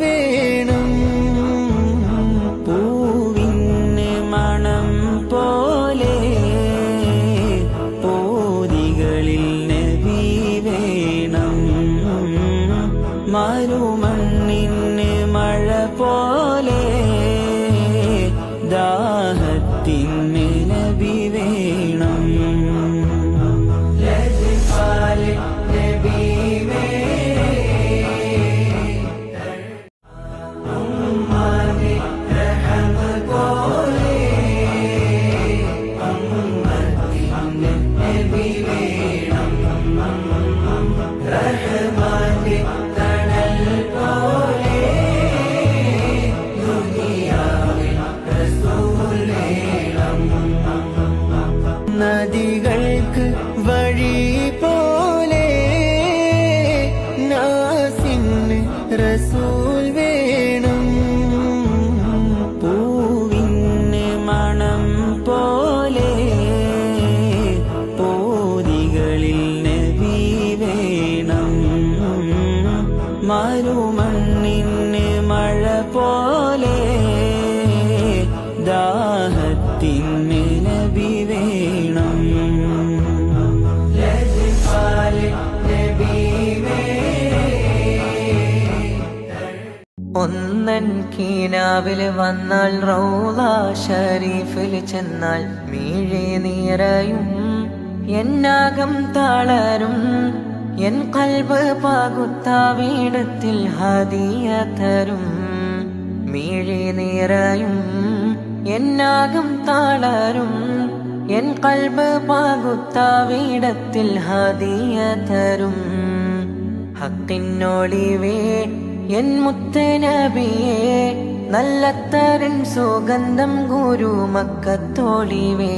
വേണം പൂവിന് മണം പോലെ പോതികളിൽ നബി വേണം മരുമണ്ണിന് മഴ പോലെ ദാഹത്തിന് നബി വേണം നദികൾക്ക് വഴി പോലെ നാസിന് റസൂൽ വേണം പൂവിന് മണം പോലെ പോതികളിൽ നബി വേണം മരുമണ്ണിന് മഴ പോലെ ദാഹത്തിന് നബി വേണം ഒന്നൻ കീനാവില് വന്നാൽ റൗള ഷരീഫിൽ ചെന്നാൽ മീഴെ നിറയും എന്നാകം തളരും എൻ കൽബ് പകുത്താവിടത്തിൽ ഹദിയ തരും മീഴെ നിറയും എന്നാകം തളരും എൻ കൽബ് പകുത്താവിടത്തിൽ ഹദിയ തരും ഹക്കിനൊളിവേ എൻ മുത്തനബിയെ നല്ലത്തരൻ സുഗന്ധം ഗുരു മക്കത്തോളിവേ